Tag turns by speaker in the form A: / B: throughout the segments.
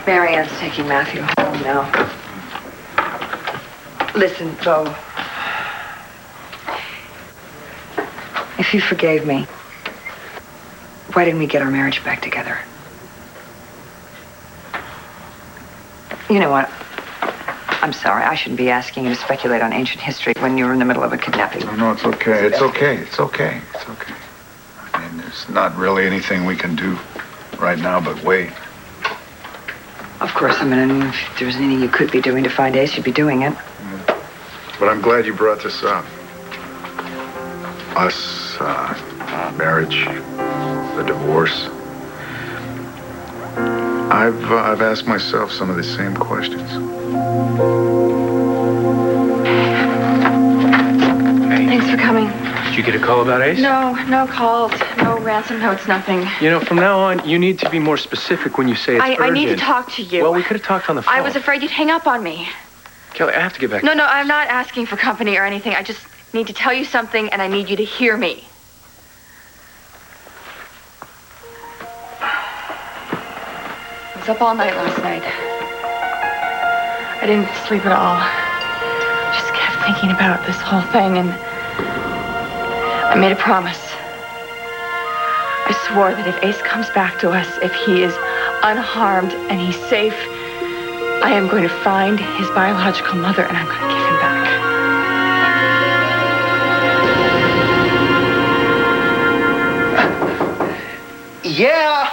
A: Marianne's taking Matthew home now. Listen, Bo. If you forgave me, why didn't we get our marriage back together? You know what? I'm sorry. I shouldn't be asking you to speculate on ancient history when you're in the middle of a kidnapping.
B: No, it's okay. It's okay. It's okay. It's okay. I mean, there's not really anything we can do right now but wait.
A: Of course, I mean, if there was anything you could be doing to find Ace, you'd be doing it.
B: But I'm glad you brought this up. Us, marriage, the divorce. I've asked myself some of the same questions.
C: Hey.
D: Thanks for coming.
C: Did you get a call about Ace?
D: No calls, no ransom notes, nothing.
C: You know, from now on, you need to be more specific when you say it's urgent.
D: I need to talk to you.
C: Well, we could have talked on the phone.
D: I was afraid you'd hang up on me.
C: Kelly, I have to get back.
D: No, I'm not asking for company or anything. I just need to tell you something, and I need you to hear me. I was up all night last night. I didn't sleep at all. Just kept thinking about this whole thing, and I made a promise. I swore that if Ace comes back to us, if he is unharmed and he's safe, I am going to find his biological mother and I'm going to give him back.
E: Yeah.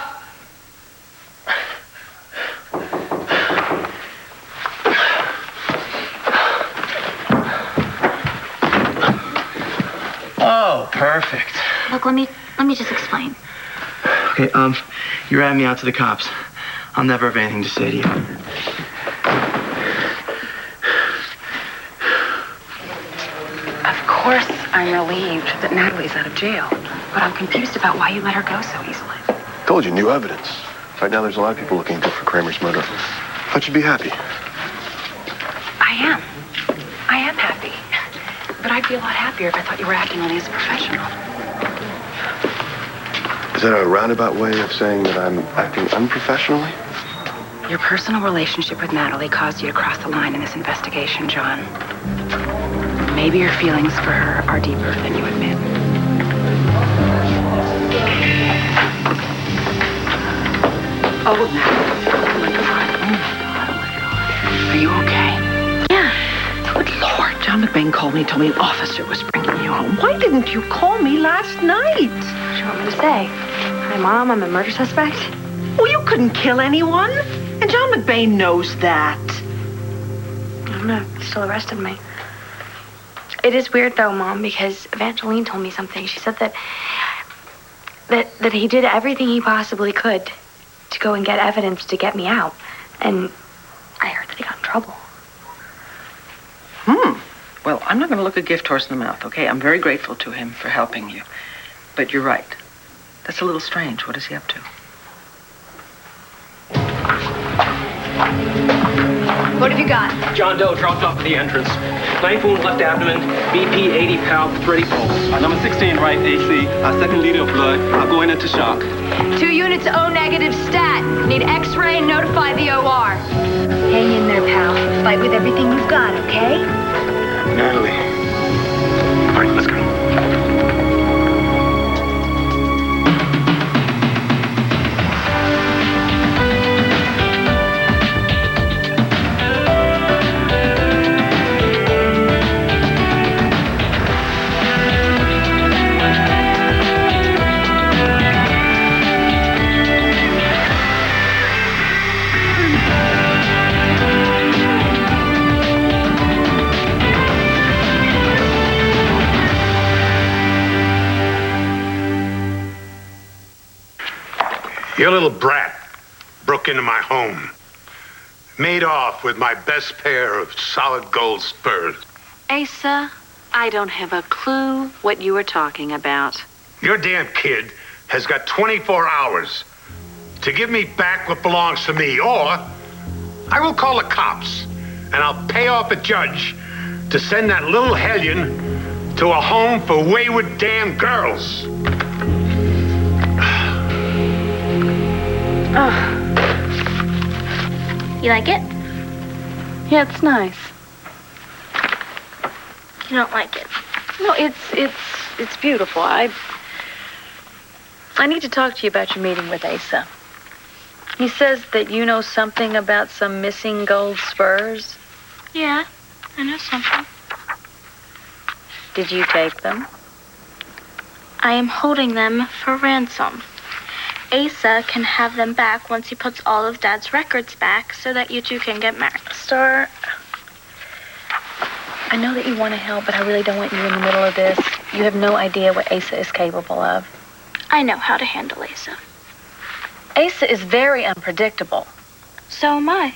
E: Oh, perfect.
F: Look, let me just explain.
E: Okay, you ran me out to the cops. I'll never have anything to say to you.
G: Of course, I'm relieved that Natalie's out of jail, but I'm confused about why you let her go so easily.
H: Told you, new evidence. Right now, there's a lot of people looking for Kramer's murder. Thought you'd be happy.
G: I am happy. But I'd be a lot happier if I thought you were acting only as a professional.
H: Is that a roundabout way of saying that I'm acting unprofessionally?
G: Your personal relationship with Natalie caused you to cross the line in this investigation, John. Maybe your feelings for her are deeper than you admit. Oh, Natalie. Oh, my God. Are you okay?
F: Yeah.
I: Good Lord, John McBain called me and told me an officer was bringing you home. Why didn't you call me last night?
D: What do you want me to say? Hi, Mom, I'm a murder suspect.
I: Well, you couldn't kill anyone. And John McBain knows that.
D: I don't know. He still arrested me. It is weird, though, Mom, because Evangeline told me something. She said that he did everything he possibly could to go and get evidence to get me out. And I heard that he got in trouble.
I: Well, I'm not going to look a gift horse in the mouth, okay? I'm very grateful to him for helping you. But you're right. That's a little strange. What is he up to?
D: What have you got?
J: John Doe dropped off at the entrance. Knife wound, left abdomen, BP 80 pound, ready pulse.
K: Number 16, right, AC. Second liter of blood. I'll go into shock.
D: 2 units O negative stat. Need X-ray and notify the OR. Hang in there, pal. Fight with everything you've got, okay?
H: Natalie. All right, let's go.
L: Your little brat broke into my home, made off with my best pair of solid gold spurs.
G: Asa, I don't have a clue what you are talking about.
L: Your damn kid has got 24 hours to give me back what belongs to me, or I will call the cops and I'll pay off a judge to send that little hellion to a home for wayward damn girls.
F: You like it?
D: Yeah, it's nice.
F: You don't like it?
D: No, it's beautiful. I need to talk to you about your meeting with Asa. He says that you know something about some missing gold spurs.
F: Yeah, I know something.
D: Did you take them?
F: I am holding them for ransom. Asa can have them back once he puts all of Dad's records back so that you two can get married.
D: Star, I know that you want to help, but I really don't want you in the middle of this. You have no idea what Asa is capable of.
F: I know how to handle Asa.
D: Asa is very unpredictable.
F: So am I.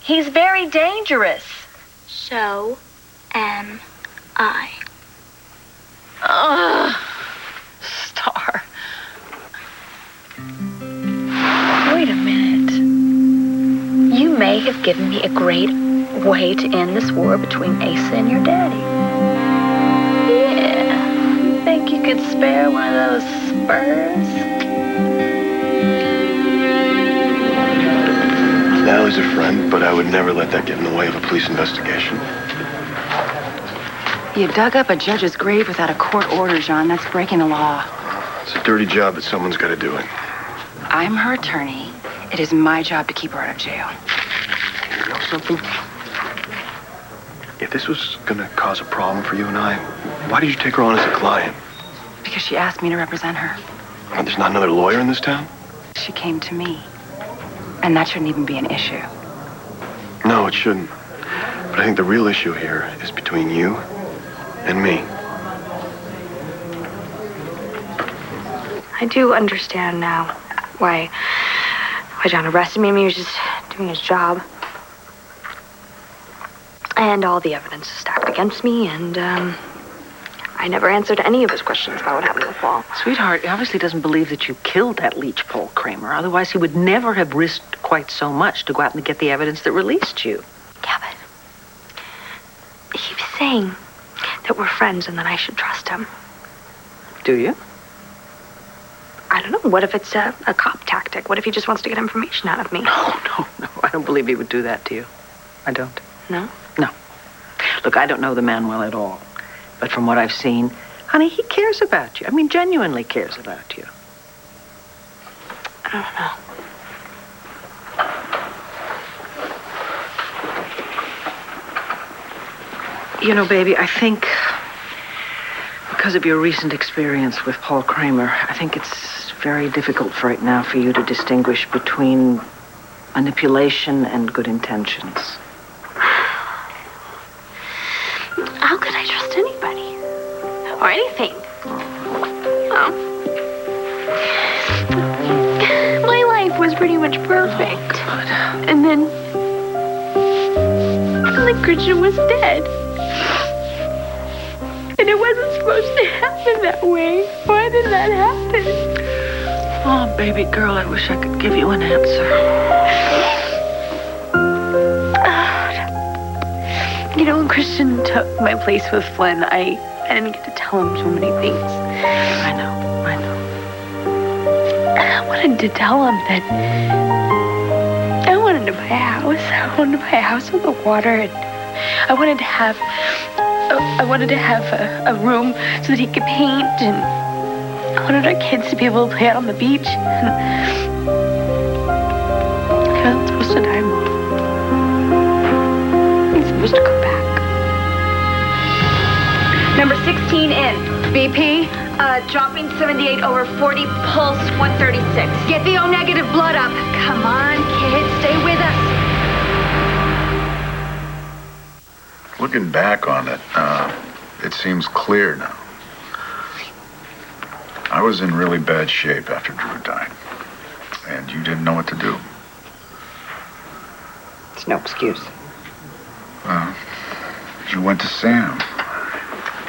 D: He's very dangerous.
F: So am I.
D: Star. Wait a minute. You may have given me a great way to end this war between Asa and your daddy. Yeah. You think you could spare one of those spurs?
H: Natalie's a friend, but I would never let that get in the way of a police investigation.
G: You dug up a judge's grave without a court order, John. That's breaking the law.
H: It's a dirty job, but someone's got to do it.
G: I'm her attorney. It is my job to keep her out of jail.
H: You know something? If this was going to cause a problem for you and I, why did you take her on as a client?
G: Because she asked me to represent her.
H: And there's not another lawyer in this town?
G: She came to me. And that shouldn't even be an issue.
H: No, it shouldn't. But I think the real issue here is between you and me.
D: I do understand now why John arrested me. I mean, he was just doing his job. And all the evidence is stacked against me, and I never answered any of his questions about what happened in the fall.
I: Sweetheart, he obviously doesn't believe that you killed that leech Paul Kramer. Otherwise, he would never have risked quite so much to go out and get the evidence that released you.
D: Yeah, but he was saying that we're friends and that I should trust him.
I: Do you?
D: I don't know. What if it's a cop tactic? What if he just wants to get information out of me?
I: No. I don't believe he would do that to you. I don't.
D: No?
I: No. Look, I don't know the man well at all. But from what I've seen, honey, he cares about you. I mean, genuinely cares about you.
D: I don't know.
I: You know, baby, I think because of your recent experience with Paul Kramer, I think it's very difficult right now for you to distinguish between manipulation and good intentions.
D: How could I trust anybody? Or anything? Oh. My life was pretty much perfect.
I: Oh,
D: and then Christian was dead. And it wasn't supposed to happen that way. Why did that happen?
I: Oh, baby girl, I wish I could give you an answer.
D: You know, when Christian took my place with Flynn, I didn't get to tell him so many things.
I: I know.
D: I wanted to tell him that I wanted to buy a house. I wanted to buy a house on the water, and I wanted to have a room so that he could paint, and I wanted our kids to be able to play out on the beach. He wasn't supposed to die, Mom. He's supposed to come back.
A: Number 16 in. BP, dropping 78 over 40, pulse 136. Get the O negative blood up. Come on, kids, stay with us.
B: Looking back on it, it seems clear now. I was in really bad shape after Drew died, and you didn't know what to do.
A: It's no excuse.
B: Well, you went to Sam,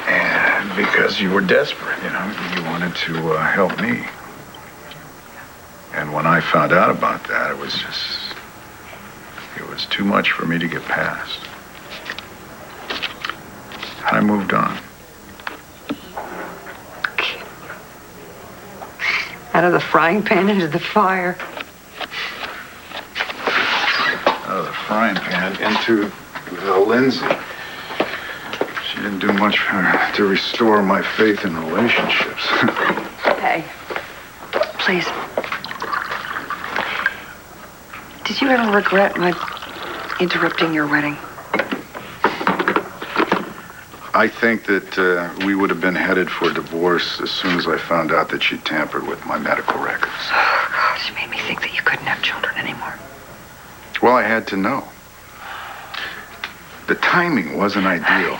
B: and because you were desperate, you wanted to help me. And when I found out about that, it was too much for me to get past. I moved on.
A: Out of the frying pan into the fire.
B: frying pan into the Lindsay. She didn't do much to restore my faith in relationships.
I: Hey, please. Did you ever regret my interrupting your wedding?
B: I think that we would have been headed for divorce as soon as I found out that she tampered with my medical records.
I: Oh, God, she made me think that you couldn't have children anymore.
B: Well, I had to know. The timing wasn't ideal.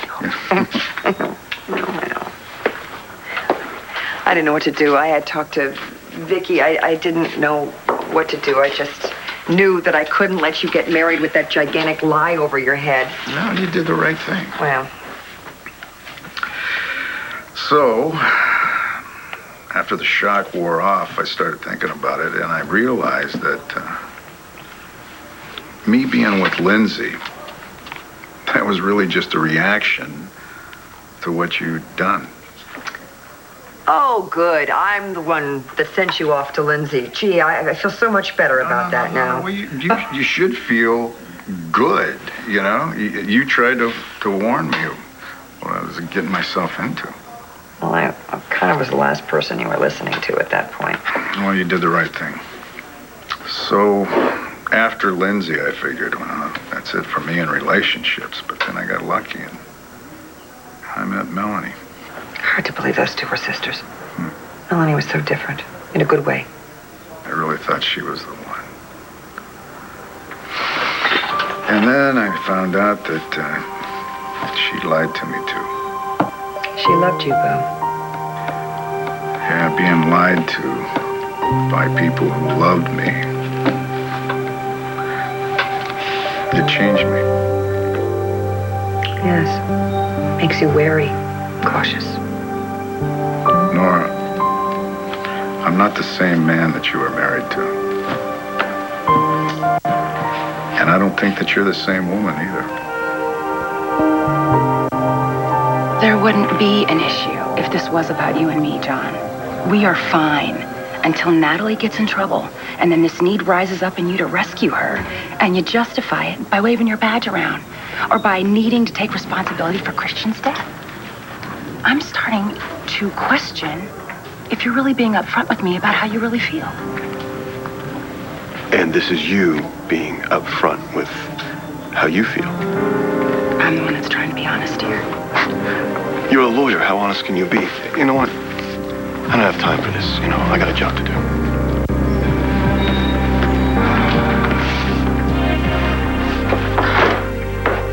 I: I know. I didn't know what to do. I had talked to Vicky. I didn't know what to do. I just knew that I couldn't let you get married with that gigantic lie over your head.
B: No, you did the right thing.
I: Well.
B: So, after the shock wore off, I started thinking about it, and I realized that me being with Lindsay, that was really just a reaction to what you'd done.
I: Oh, good. I'm the one that sent you off to Lindsay. Gee, I feel so much better about that now.
B: Well, you should feel good, you know? You tried to warn me of what I was getting myself into.
I: Well, I kind of was the last person you were listening to at that point.
B: Well, you did the right thing. So, after Lindsay, I figured, well, that's it for me in relationships. But then I got lucky and I met Melanie.
I: Hard to believe those two were sisters. Melanie was so different, in a good way.
B: I really thought she was the one. And then I found out that she lied to me, too.
I: She loved you, Boo.
B: Yeah, being lied to by people who loved me, it changed me.
I: Yes. Makes you wary, cautious.
B: Nora, I'm not the same man that you were married to. And I don't think that you're the same woman either.
G: There wouldn't be an issue if this was about you and me, John. We are fine until Natalie gets in trouble, and then this need rises up in you to rescue her, and you justify it by waving your badge around, or by needing to take responsibility for Christian's death. I'm starting to question if you're really being upfront with me about how you really feel.
H: And this is you being upfront with how you feel.
G: I'm the one that's trying to be honest here.
H: You're a lawyer. How honest can you be? You know what? I don't have time for this. You know, I got a job to do.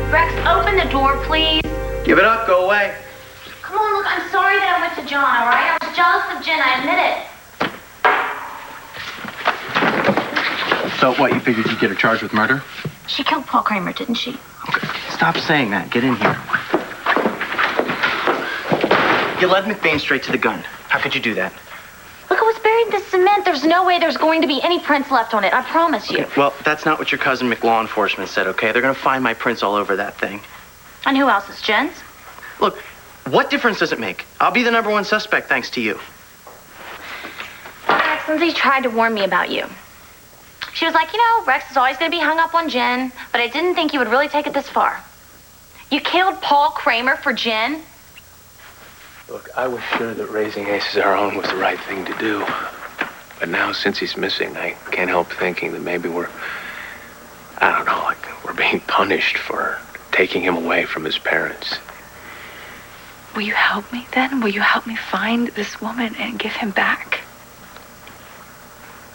F: Rex, open the door, please.
E: Give it up. Go away.
F: Come on, look, I'm sorry that I went to John, all right? I was jealous of Jen, I admit it.
E: So what, you figured you'd get her charged with murder?
F: She killed Paul Kramer, didn't she?
E: Okay. Stop saying that. Get in here. You led McBain straight to the gun. How could you do that?
F: Look, it was buried in the cement. There's no way there's going to be any prints left on it, I promise you.
E: Okay, well, that's not what your cousin McLaw enforcement said, okay? They're gonna find my prints all over that thing.
F: And who else is Jen's?
E: Look, what difference does it make? I'll be the #1 suspect thanks to you.
F: Lindsay tried to warn me about you. She was like, you know, Rex is always going to be hung up on Jen, but I didn't think you would really take it this far. You killed Paul Kramer for Jen?
C: Look, I was sure that raising Ace as our own was the right thing to do. But now, since he's missing, I can't help thinking that maybe we're being punished for taking him away from his parents.
D: Will you help me then? Will you help me find this woman and give him back?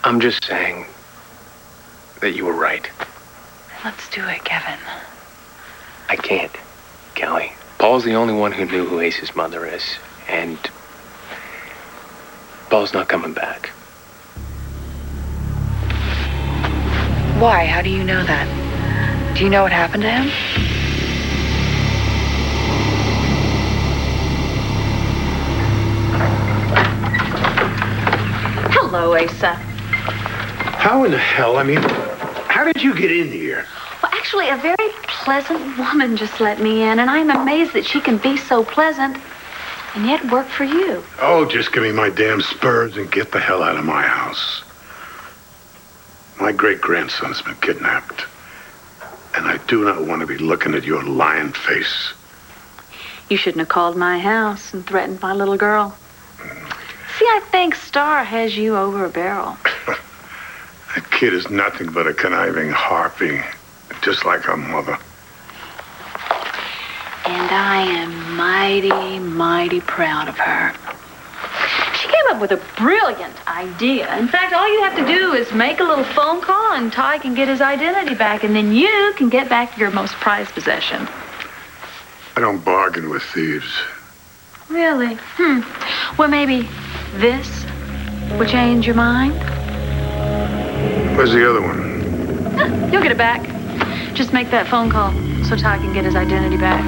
C: I'm just saying that you were right.
D: Let's do it, Kevin.
C: I can't, Kelly. Paul's the only one who knew who Ace's mother is, and Paul's not coming back.
D: Why? How do you know that? Do you know what happened to him?
A: Hello, Asa.
L: How in the hell? I mean, how did you get in here?
A: Well, actually, a very pleasant woman just let me in, and I'm amazed that she can be so pleasant and yet work for you.
L: Oh, just give me my damn spurs and get the hell out of my house. My great-grandson's been kidnapped, and do not want to be looking at your lion face.
I: You shouldn't have called my house and threatened my little girl. See, I think Star has you over a barrel.
L: That kid is nothing but a conniving harpy, just like her mother.
I: And I am mighty, mighty proud of her. She came up with a brilliant idea. In fact, all you have to do is make a little phone call and Ty can get his identity back, and then you can get back your most prized possession.
L: I don't bargain with thieves.
I: Really? Well, maybe this will change your mind?
L: Where's the other one?
I: You'll get it back. Just make that phone call so Ty can get his identity back.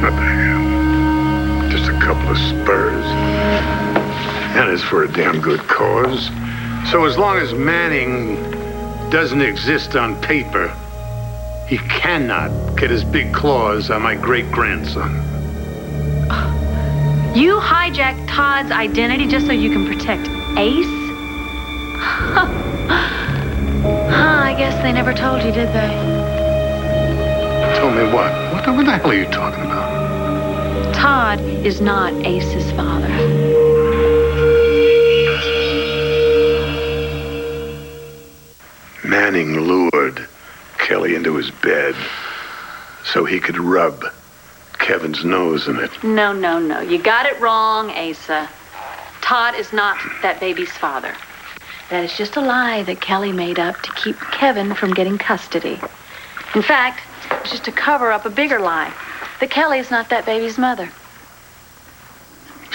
L: What the hell? Just a couple of spurs. And it's for a damn good cause. So as long as Manning doesn't exist on paper, he cannot get his big claws on my great-grandson.
I: You hijacked Todd's identity just so you can protect Ace? I guess they never told you, did they?
L: Told me what? What the hell are you talking about?
I: Todd is not Ace's father.
L: Manning lured Kelly into his bed so he could rub Kevin's nose in it.
I: No. You got it wrong, Asa. Todd is not that baby's father. That is just a lie that Kelly made up to keep Kevin from getting custody. In fact, it's just to cover up a bigger lie, that Kelly is not that baby's mother.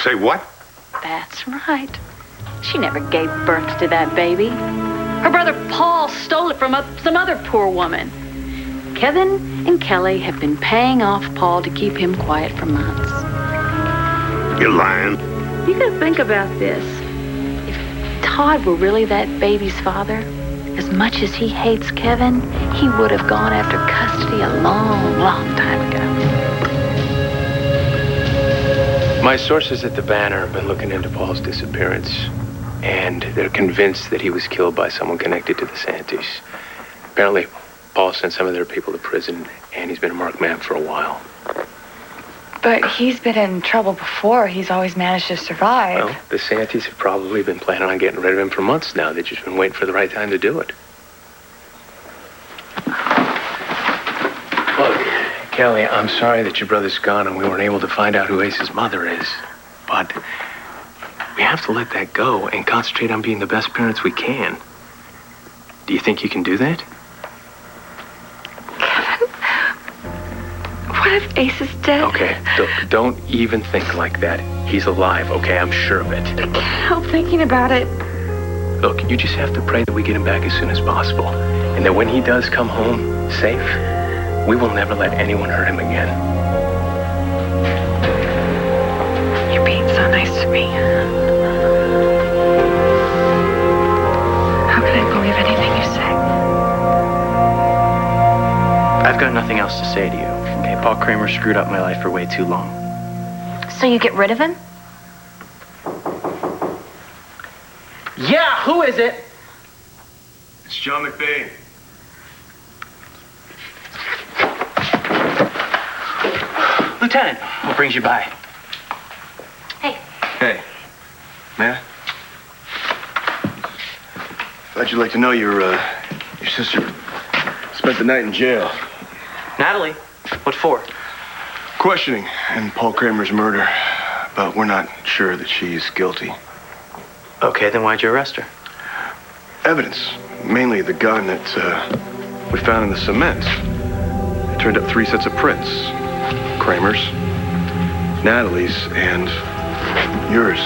L: Say what?
I: That's right. She never gave birth to that baby. Her brother Paul stole it from some other poor woman. Kevin and Kelly have been paying off Paul to keep him quiet for months.
L: You're lying.
I: You gotta think about this. If Todd were really that baby's father, as much as he hates Kevin, he would have gone after custody a long, long time ago.
C: My sources at the Banner have been looking into Paul's disappearance, and they're convinced that he was killed by someone connected to the Santees. Apparently, Paul sent some of their people to prison, and he's been a marked man for a while.
D: But he's been in trouble before. He's always managed to survive.
C: Well, the Santees have probably been planning on getting rid of him for months now. They've just been waiting for the right time to do it. Look, Kelly, I'm sorry that your brother's gone and we weren't able to find out who Ace's mother is. But we have to let that go and concentrate on being the best parents we can. Do you think you can do that?
D: What if Ace is dead?
C: Okay, look, don't even think like that. He's alive, okay? I'm sure of it.
D: I can't help thinking about it.
C: Look, you just have to pray that we get him back as soon as possible. And that when he does come home safe, we will never let anyone hurt him again.
D: You're being so nice to me. How can I believe anything you say?
E: I've got nothing else to say to you. Okay, Paul Kramer screwed up my life for way too long.
A: So you get rid of him?
E: Yeah, who is it?
H: It's John McBain.
E: Lieutenant, what brings you by?
A: Hey.
H: Hey. Man? Thought you'd like to know your sister spent the night in jail.
E: Natalie, what for?
H: Questioning in Paul Kramer's murder, but we're not sure that she's guilty.
E: Okay, then why'd you arrest her?
H: Evidence, mainly the gun that we found in the cement. It turned up 3 sets of prints. Kramer's, Natalie's, and yours.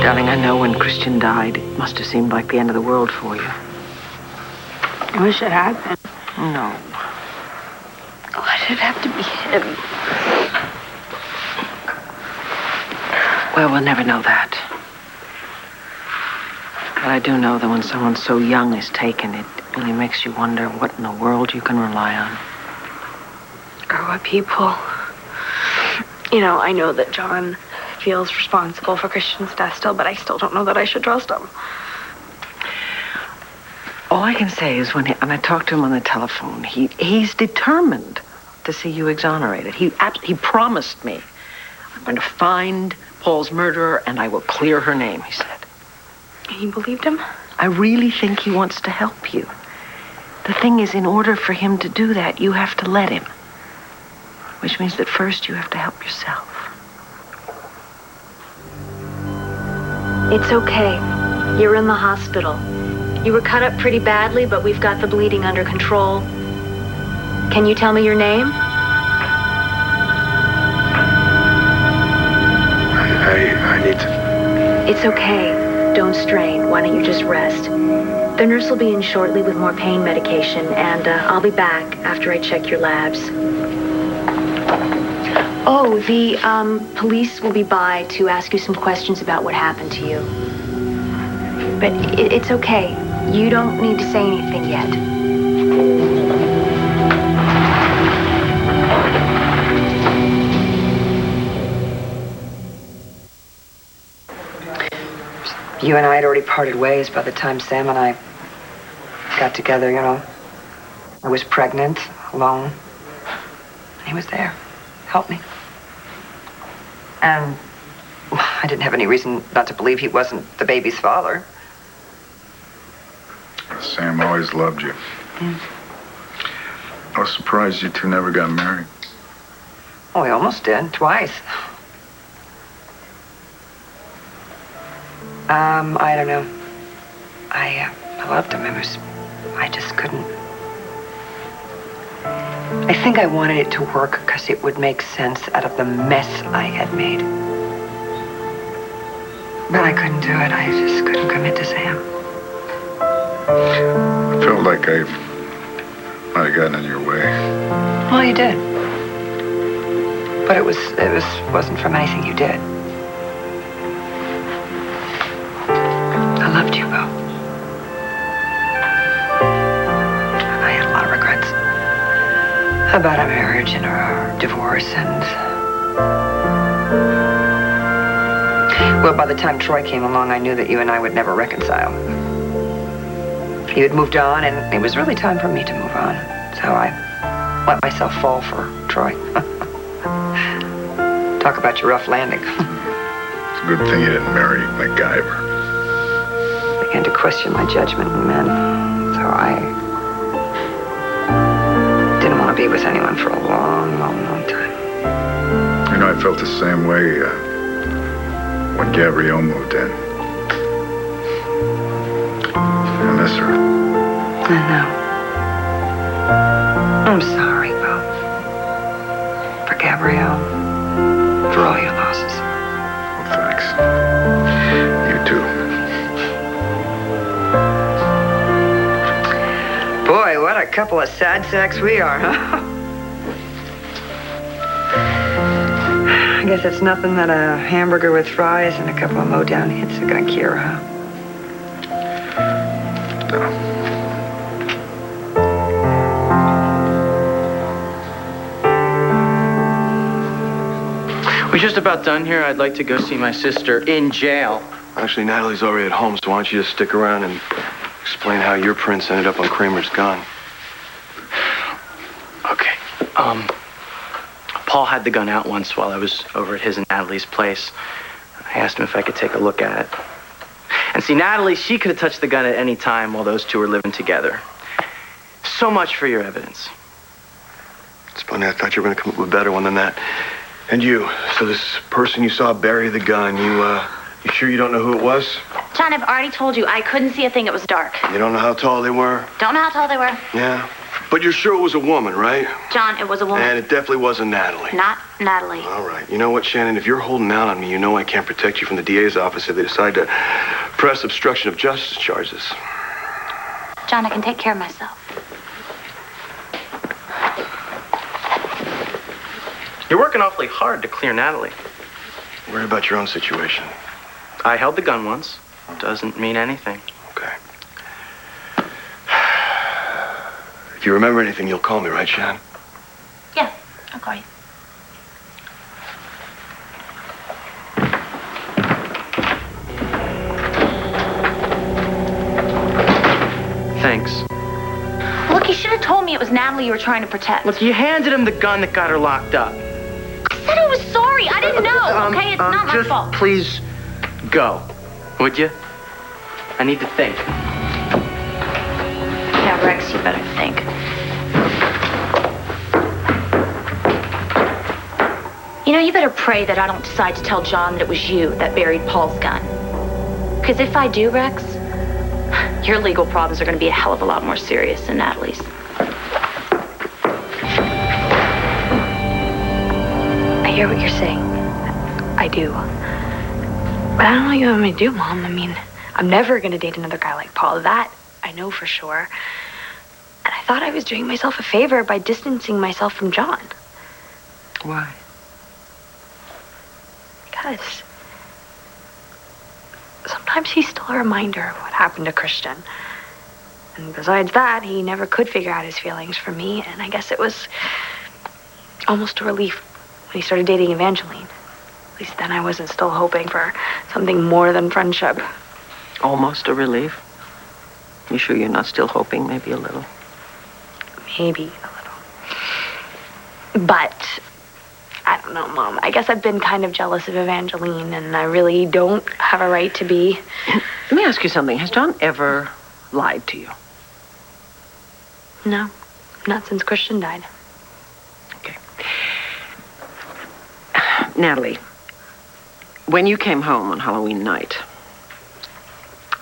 I: Darling, I know when Christian died, it must have seemed like the end of the world for you.
D: I wish it had been.
I: No.
D: Why did it have to be him?
I: Well, we'll never know that. But I do know that when someone so young is taken, it really makes you wonder what in the world you can rely on.
D: Or what people... You know, I know that John feels responsible for Christian's death still, but I still don't know that I should trust him.
I: All I can say is when I talked to him on the telephone, he's determined to see you exonerated. He promised me, I'm going to find Paul's murderer and I will clear her name, he said.
D: And you believed him?
I: I really think he wants to help you. The thing is, in order for him to do that, you have to let him. Which means that first you have to help yourself.
A: It's okay. You're in the hospital. You were cut up pretty badly, but we've got the bleeding under control. Can you tell me your name?
H: I need to...
A: It's okay. Don't strain. Why don't you just rest? The nurse will be in shortly with more pain medication, and I'll be back after I check your labs. Oh, the police will be by to ask you some questions about what happened to you. But it's okay. You don't need to say anything yet.
G: You and I had already parted ways by the time Sam and I got together, you know. I was pregnant, alone. He was there. Helped me. And I didn't have any reason not to believe he wasn't the baby's father.
B: Sam always loved you.
G: Yeah.
B: I was surprised you two never got married.
G: Oh, we almost did. Twice. I don't know. I loved him. I just couldn't. I think I wanted it to work because it would make sense out of the mess I had made. But I couldn't do it. I just couldn't commit to Sam.
B: I felt like I might have gotten in your way.
G: Well, you did. But it wasn't from anything you did. I loved you, Bo. I had a lot of regrets about our marriage and our divorce, and well, by the time Troy came along, I knew that you and I would never reconcile. You had moved on, and it was really time for me to move on. So I let myself fall for Troy. Talk about your rough landing.
B: It's a good thing you didn't marry MacGyver.
G: I began to question my judgment in men, so I didn't want to be with anyone for a long, long, long time.
B: You know, I felt the same way when Gabrielle moved in. I miss her.
G: I know. I'm sorry, Bo. For Gabrielle. For all your losses.
B: Well, thanks. You too.
G: Boy, what a couple of sad sacks we are, huh? I guess it's nothing that a hamburger with fries and a couple of Motown hits are gonna cure, huh?
E: We're just about done here. I'd like to go see my sister in jail.
H: Actually, Natalie's already at home, so why don't you just stick around and explain how your prints ended up on Kramer's gun.
E: Okay. Paul had the gun out once while I was over at his and Natalie's place. I asked him if I could take a look at it. And see, Natalie, she could have touched the gun at any time while those two were living together. So much for your evidence.
H: It's funny, I thought you were going to come up with a better one than that. And you, so this person you saw bury the gun, you sure you don't know who it was?
F: John, I've already told you, I couldn't see a thing. It was dark.
H: You don't know how tall they were?
F: Don't know how tall they were.
H: Yeah. But you're sure it was a woman, right?
F: John, it was a woman.
H: And it definitely wasn't Natalie.
F: Not Natalie.
H: All right. You know what, Shannon? If you're holding out on me, you know I can't protect you from the DA's office if they decide to press obstruction of justice charges.
F: John, I can take care of myself.
E: You're working awfully hard to clear Natalie.
H: Worry about your own situation.
E: I held the gun once. Doesn't mean anything.
H: Okay. If you remember anything, you'll call me, right, Shan?
F: Yeah, I'll call you.
E: Thanks.
F: Look, you should have told me it was Natalie you were trying to protect.
E: Look, you handed him the gun that got her locked up.
F: I said I was sorry. I didn't know, okay? It's not my fault.
E: Please go, would you? I need to think.
F: Yeah, Rex, you better think. You know, you better pray that I don't decide to tell John that it was you that buried Paul's gun. Because if I do, Rex, your legal problems are going to be a hell of a lot more serious than Natalie's.
A: I hear what you're saying. I do. But I don't know what you want me to do, Mom. I mean, I'm never going to date another guy like Paul. That I know for sure. And I thought I was doing myself a favor by distancing myself from John.
I: Why?
A: Because sometimes he's still a reminder of what happened to Christian. And besides that, he never could figure out his feelings for me. And I guess it was almost a relief when he started dating Evangeline. At least then I wasn't still hoping for something more than friendship.
I: Almost a relief? You sure you're not still hoping maybe a little?
A: Maybe a little. But I don't know, Mom. I guess I've been kind of jealous of Evangeline, and I really don't have a right to be.
I: Let me ask you something. Has John ever lied to you?
A: No, not since Christian died.
I: Okay. Natalie, when you came home on Halloween night,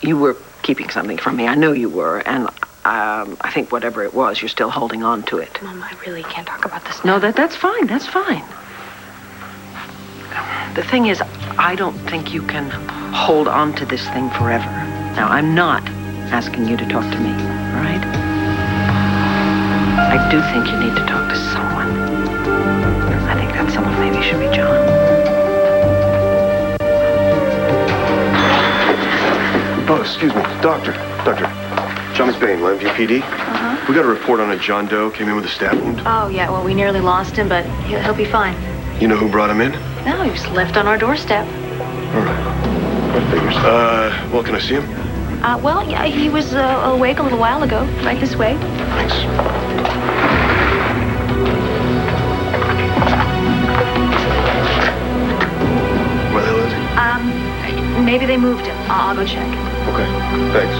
I: you were keeping something from me. I know you were, and I think whatever it was, you're still holding on to it.
A: Mom, I really can't talk about this now.
I: No, that's fine. That's fine. The thing is, I don't think you can hold on to this thing forever. Now, I'm not asking you to talk to me, all right? I do think you need to talk to someone. I think that someone maybe should be John.
H: Oh, excuse me. Doctor. John McBain, MVPD. We got a report on a John Doe came in with a stab wound.
A: Oh, yeah, well, we nearly lost him, but he'll be fine.
H: You know who brought him in?
A: No, he was left on our doorstep.
H: All right. That figures. Well, can I see him?
A: Well, yeah, he was awake a little while ago, right this way.
H: Thanks. Where the hell is he?
A: Maybe they moved him. I'll go check.
H: Okay, thanks.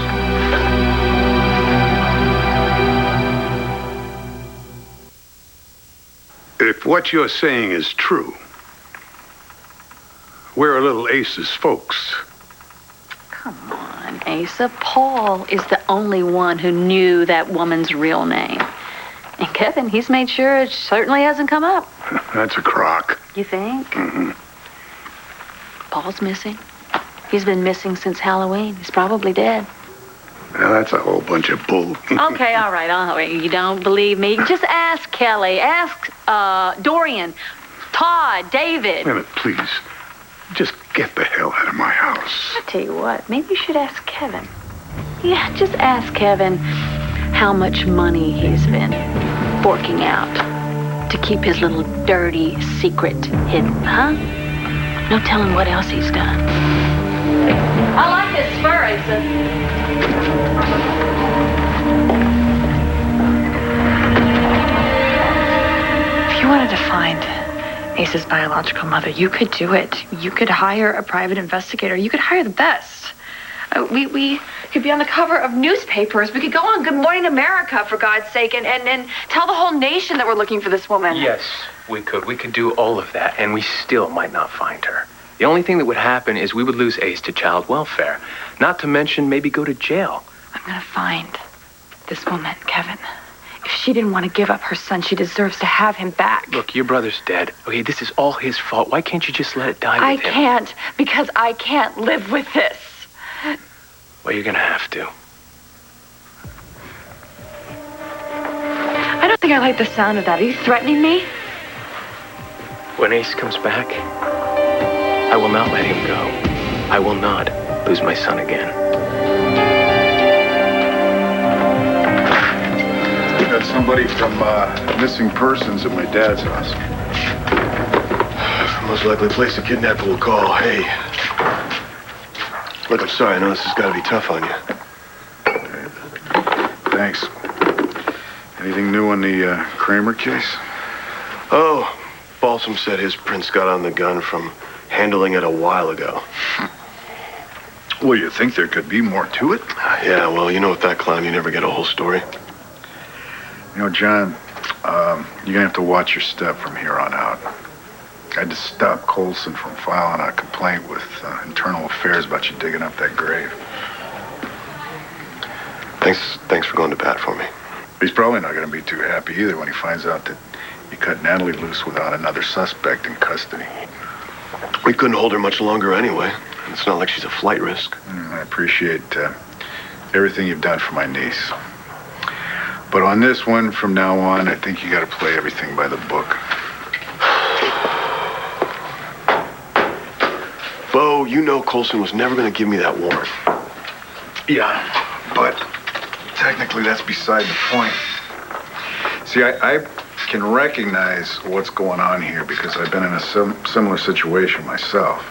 L: If what you're saying is true, we're a little Ace's folks.
G: Come on, Asa. Paul is the only one who knew that woman's real name. And Kevin, he's made sure it certainly hasn't come up.
L: That's a crock.
G: You think?
L: Mm-hmm.
G: Paul's missing. He's been missing since Halloween. He's probably dead.
L: Now, that's a whole bunch of bull.
G: Okay, all right. You don't believe me? Just ask Kelly. Ask Dorian, Todd, David.
L: Wait a minute, please. Just get the hell out of my house.
G: I tell you what, maybe you should ask Kevin. Yeah, just ask Kevin how much money he's been forking out to keep his little dirty secret hidden, huh? No telling what else he's done. I like this fur, Asa.
A: If you wanted to find Ace's biological mother, you could do it. You could hire a private investigator. You could hire the best. We could be on the cover of newspapers. We could go on Good Morning America, for God's sake, and tell the whole nation that we're looking for this woman.
C: Yes, we could. We could do all of that, and we still might not find her. The only thing that would happen is we would lose Ace to child welfare. Not to mention maybe go to jail.
A: I'm gonna find this woman, Kevin. If she didn't want to give up her son, she deserves to have him back.
C: Look, your brother's dead. Okay, this is all his fault. Why can't you just let it die with him?
A: I can't, because I can't live with this.
C: Well, you're gonna have to.
A: I don't think I like the sound of that. Are you threatening me?
C: When Ace comes back, I will not let him go. I will not lose my son again.
B: We got somebody from missing persons at my dad's house.
H: Most likely place a kidnapper will call. Hey. Look, I'm sorry. I know this has got to be tough on you.
B: Thanks. Anything new on the Kramer case?
H: Oh, Balsam said his prints got on the gun from handling it a while ago.
B: Well, you think there could be more to it?
H: Yeah, well, you know with that clown, you never get a whole story.
B: You know, John, you're gonna have to watch your step from here on out. I had to stop Colson from filing a complaint with Internal Affairs about you digging up that grave.
H: Thanks for going to bat for me.
B: He's probably not gonna be too happy either when he finds out that you cut Natalie loose without another suspect in custody.
H: We couldn't hold her much longer anyway. It's not like she's a flight risk.
B: I appreciate everything you've done for my niece. But on this one, from now on, I think you gotta play everything by the book.
H: Bo, you know Colson was never gonna give me that warrant.
B: Yeah, but technically that's beside the point. See, I can recognize what's going on here because I've been in a similar situation myself.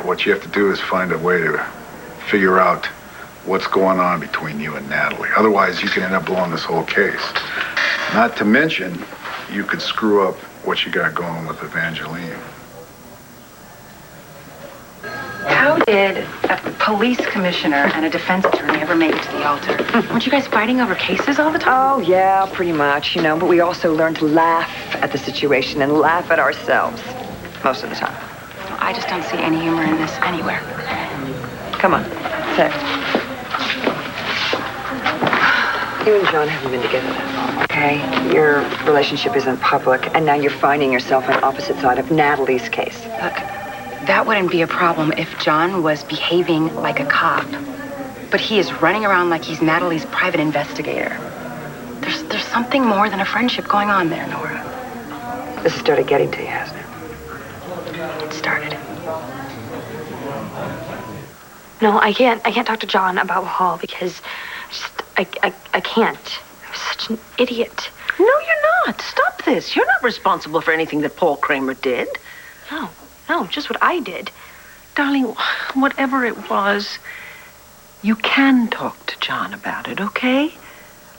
B: What you have to do is find a way to figure out what's going on between you and Natalie. Otherwise, you can end up blowing this whole case. Not to mention, you could screw up what you got going with Evangeline.
G: How did a police commissioner and a defense attorney ever make it to the altar? Weren't you guys fighting over cases all the time?
D: Oh, yeah, pretty much, but we also learned to laugh at the situation and laugh at ourselves most of the time.
G: Well, I just don't see any humor in this anywhere.
D: Come on, sit. You and John haven't been together that long, okay? Your relationship isn't public, and now you're finding yourself on opposite side of Natalie's case.
G: Look, that wouldn't be a problem if John was behaving like a cop. But he is running around like he's Natalie's private investigator. There's something more than a friendship going on there, Nora.
D: This has started getting to you, hasn't it?
G: It started.
A: No, I can't talk to John about Paul because I can't. I'm such an idiot.
I: No, you're not. Stop this. You're not responsible for anything that Paul Kramer did.
A: No, just what I did.
I: Darling, whatever it was, you can talk to John about it, okay?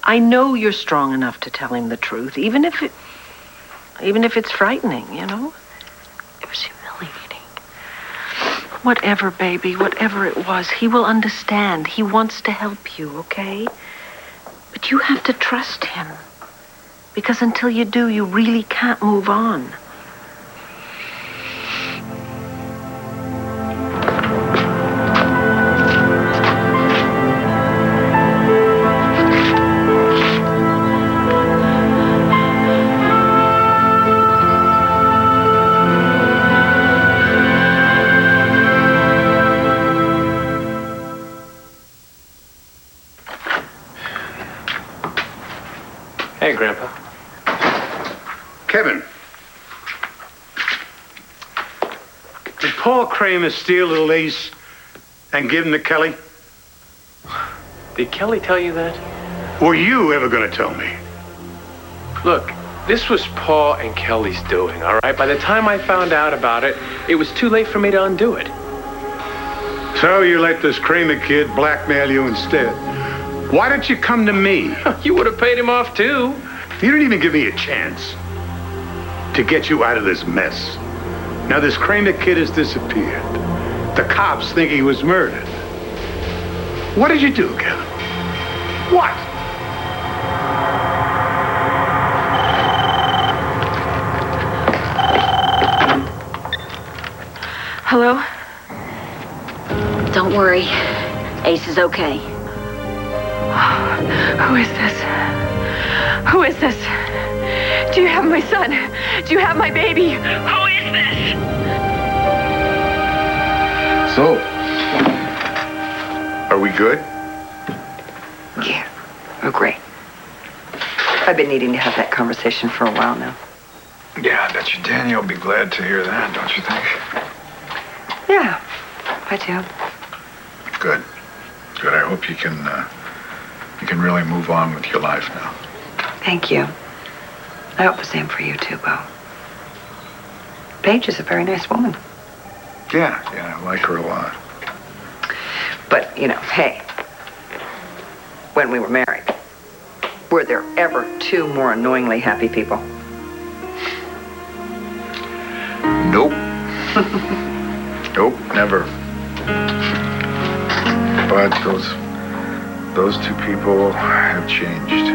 I: I know you're strong enough to tell him the truth, even if it's frightening,
A: It was humiliating.
I: Whatever, baby, whatever it was, he will understand. He wants to help you, okay? But you have to trust him. Because until you do, you really can't move on.
C: Hey, Grandpa.
L: Kevin. Did Paul Kramer steal the lace and give him to Kelly?
C: Did Kelly tell you that?
L: Were you ever going to tell me?
C: Look, this was Paul and Kelly's doing, all right? By the time I found out about it, it was too late for me to undo it.
L: So you let this Kramer kid blackmail you instead. Why didn't you come to me?
C: You would have paid him off, too.
L: You didn't even give me a chance to get you out of this mess. Now this Kramer kid has disappeared. The cops think he was murdered. What did you do, Kevin? What?
A: Hello?
F: Don't worry. Ace is okay.
A: Who is this? Who is this? Do you have my son? Do you have my baby? Who is this?
B: So, are we good?
D: Yeah, we're great. I've been needing to have that conversation for a while now.
B: Yeah, I bet you Danny will be glad to hear that, don't you think?
D: Yeah, I do.
B: Good. Good. I hope you can really move on with your life now.
D: Thank you. I hope the same for you too, Bo. Paige is a very nice woman.
B: Yeah, I like her a lot.
D: But, hey,
I: when we were married. Were there ever two more annoyingly happy people?
B: Nope. Nope, never. But those two people have changed.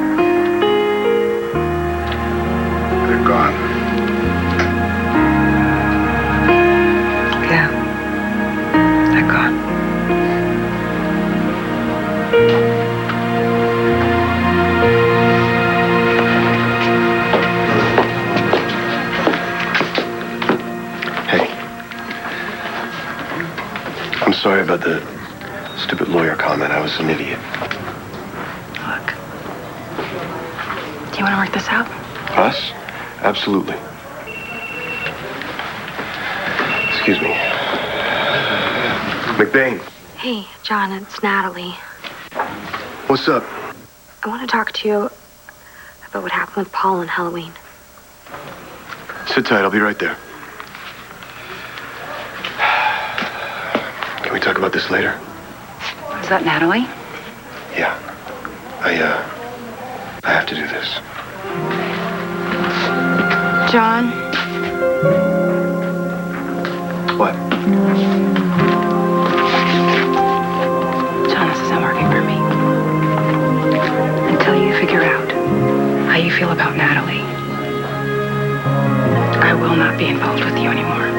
B: They're gone.
I: Yeah. They're gone.
H: Hey. I'm sorry about the stupid lawyer comment. I was an idiot.
G: Look. Do you want to work this out?
H: Us? Absolutely. Excuse me. McBain,
M: Hey, John, it's Natalie.
H: what's up?
M: I want to talk to you about what happened with Paul on Halloween.
H: Sit tight. I'll be right there. Can we talk about this later?
G: Is that Natalie?
H: Yeah. I have to do this.
G: John?
H: What?
G: John, this isn't working for me. Until you figure out how you feel about Natalie, I will not be involved with you anymore.